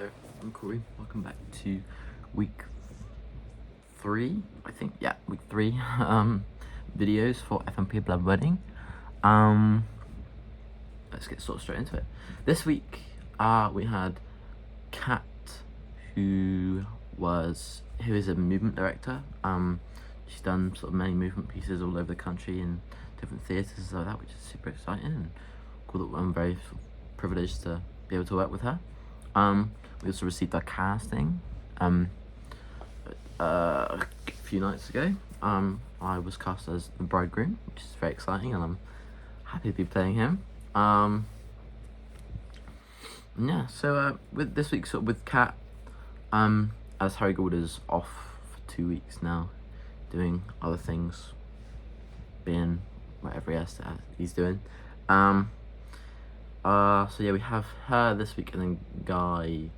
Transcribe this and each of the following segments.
Hello, I'm Corey. Welcome back to week 3, I think. Yeah, week 3 videos for FMP Blood Wedding. Let's get sort of straight into it. This week we had Kat, who is a movement director. She's done sort of many movement pieces all over the country in different theatres like that, which is super exciting and cool. That I'm very privileged to be able to work with her. We also received our casting a few nights ago. I was cast as the bridegroom, which is very exciting, and I'm happy to be playing him. Yeah, so with this week, sort of with Kat, as Harry Gould is off for 2 weeks now, doing other things, being whatever he's doing. So yeah, we have her this week, and then Guy,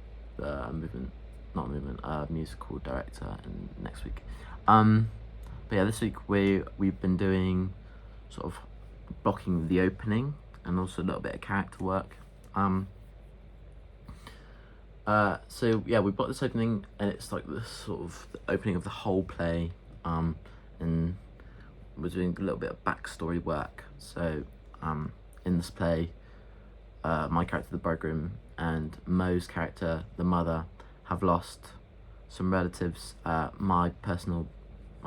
musical director, and next week. But yeah, this week we've been doing sort of blocking the opening and also a little bit of character work. So yeah, we've got this opening, and it's like this sort of the opening of the whole play, and we're doing a little bit of backstory work. So in this play, my character, the bridegroom, and Mo's character, the mother, have lost some relatives. My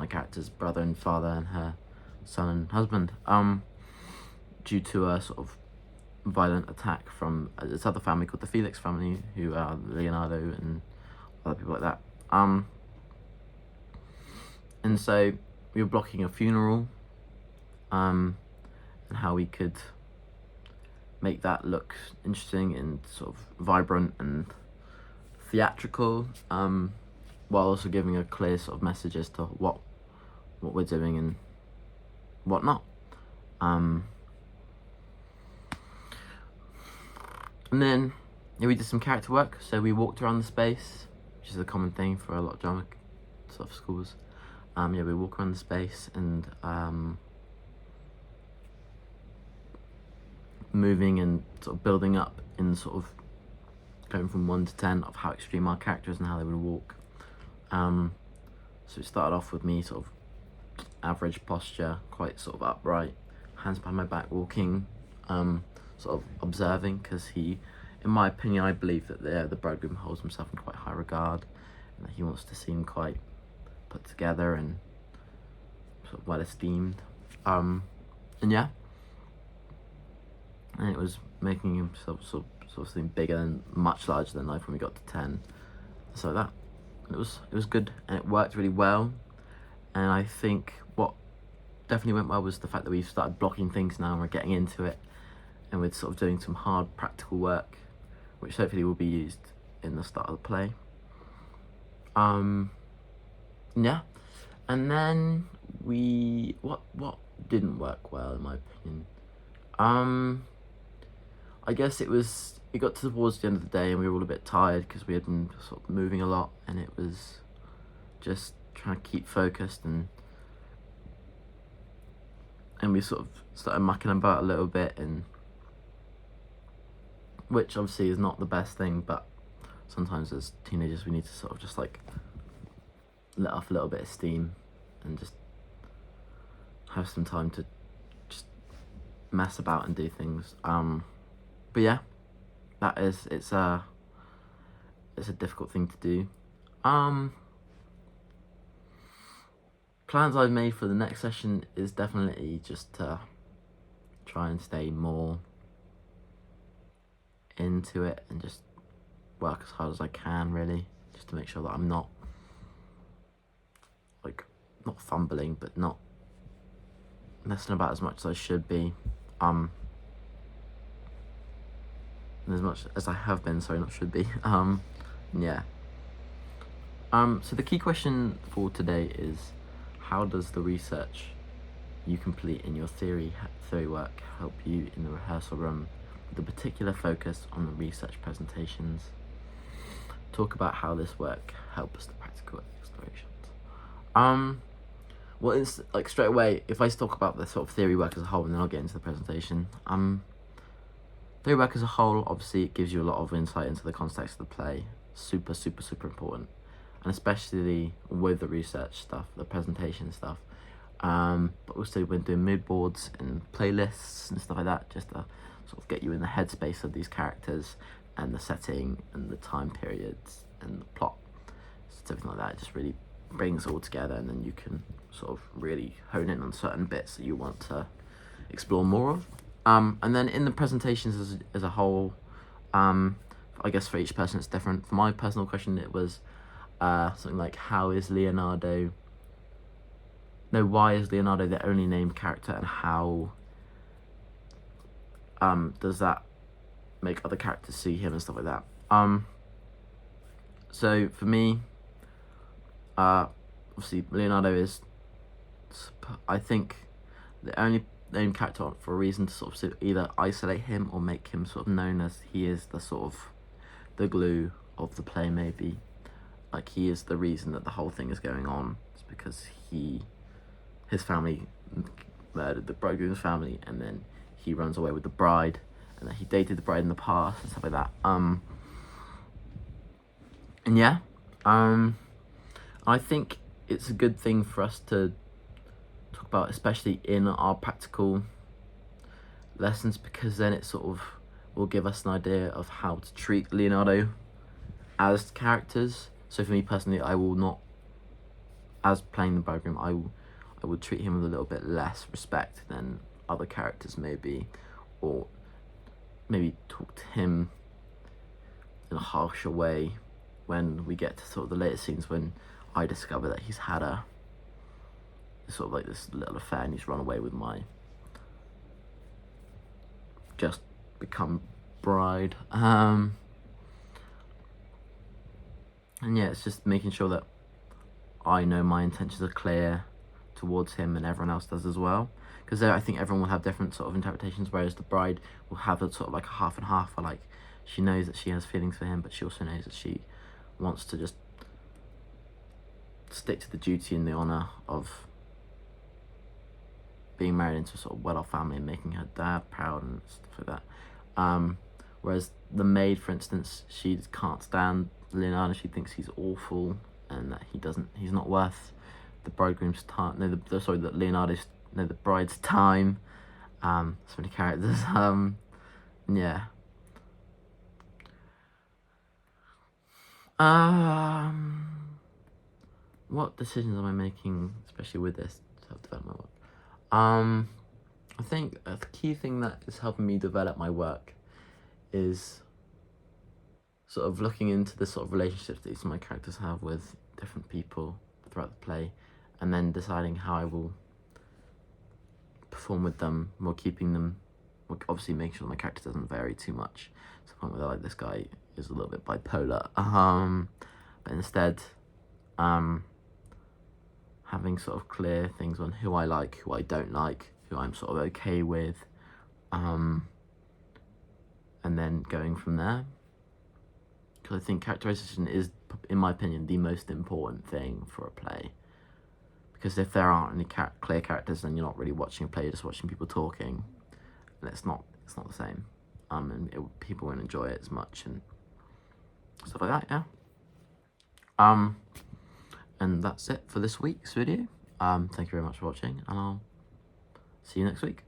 character's brother and father, and her son and husband, due to a sort of violent attack from this other family called the Felix family, who are Leonardo and other people like that. And so we were blocking a funeral, and how we could make that look interesting and sort of vibrant and theatrical, while also giving a clear sort of message as to what we're doing and what not. And then yeah, we did some character work. So we walked around the space, which is a common thing for a lot of drama sort of schools. Yeah, we walk around the space and moving and sort of building up in sort of going from 1 to 10 of how extreme our characters and how they would walk. So it started off with me sort of average posture, quite sort of upright, hands behind my back, walking, sort of observing, because in my opinion, I believe that the bridegroom holds himself in quite high regard, and that he wants to seem quite put together and sort of well esteemed. And yeah, and it was making himself sort of seem bigger and much larger than life when we got to 10. So that it was good, and it worked really well. And I think what definitely went well was the fact that we've started blocking things now, and we're getting into it, and we're sort of doing some hard practical work, which hopefully will be used in the start of the play. Yeah, and then what didn't work well in my opinion. I guess it got towards the end of the day, and we were all a bit tired because we had been sort of moving a lot, and it was just trying to keep focused, and we sort of started mucking about a little bit, and which obviously is not the best thing, but sometimes as teenagers we need to sort of just like let off a little bit of steam and just have some time to just mess about and do things. But yeah, it's a difficult thing to do. Plans I've made for the next session is definitely just to try and stay more into it and just work as hard as I can, really, just to make sure that I'm not fumbling, but not messing about as much as I should be, and as much as I have been, sorry, not should be. Yeah. So the key question for today is, how does the research you complete in your theory work help you in the rehearsal room, with a particular focus on the research presentations? Talk about how this work helps the practical explorations. Well, it's like straight away, if I talk about the sort of theory work as a whole, and then I'll get into the presentation. Theory work as a whole, obviously, it gives you a lot of insight into the context of the play. super, super, super important, and especially with the research stuff, the presentation stuff. But also when doing mood boards and playlists and stuff like that, just to sort of get you in the headspace of these characters and the setting and the time periods and the plot, something like that. It just really brings it all together, and then you can sort of really hone in on certain bits that you want to explore more of. And then in the presentations as a whole, I guess for each person it's different. For my personal question, it was something like, why is Leonardo the only named character, and how does that make other characters see him and stuff like that. So for me, obviously Leonardo is, I think, the only named character for a reason to sort of either isolate him or make him sort of known as he is the sort of the glue of the play, maybe. Like, he is the reason that the whole thing is going on. It's because his family murdered the bridegroom's family, and then he runs away with the bride, and that he dated the bride in the past and stuff like that. And yeah, I think it's a good thing for us to talk about, especially in our practical lessons, because then it sort of will give us an idea of how to treat Leonardo as characters. So for me personally, I will not, as playing the bridegroom, I would treat him with a little bit less respect than other characters maybe, or maybe talk to him in a harsher way when we get to sort of the later scenes, when I discover that he's had a sort of like this little affair and he's run away with my just become bride. And yeah, it's just making sure that I know my intentions are clear towards him, and everyone else does as well, because I think everyone will have different sort of interpretations, whereas the bride will have a sort of like a half and half, where like she knows that she has feelings for him, but she also knows that she wants to just stick to the duty and the honour of being married into a sort of well-off family and making her dad proud and stuff like that. Whereas the maid, for instance, she can't stand Leonardo. She thinks he's awful and that he's not worth the bridegroom's time. The bride's time. So many characters. Yeah. What decisions am I making, especially with this self-development work? I think a key thing that is helping me develop my work is sort of looking into the sort of relationships that each of my characters have with different people throughout the play, and then deciding how I will perform with them, while keeping them, obviously making sure my character doesn't vary too much to the point where like, this guy is a little bit bipolar, but instead having sort of clear things on who I like, who I don't like, who I'm sort of okay with, and then going from there. Because I think characterization is, in my opinion, the most important thing for a play. Because if there aren't any clear characters, then you're not really watching a play, you're just watching people talking, and it's not the same. And people won't enjoy it as much and stuff like that. Yeah. And that's it for this week's video. Thank you very much for watching, and I'll see you next week.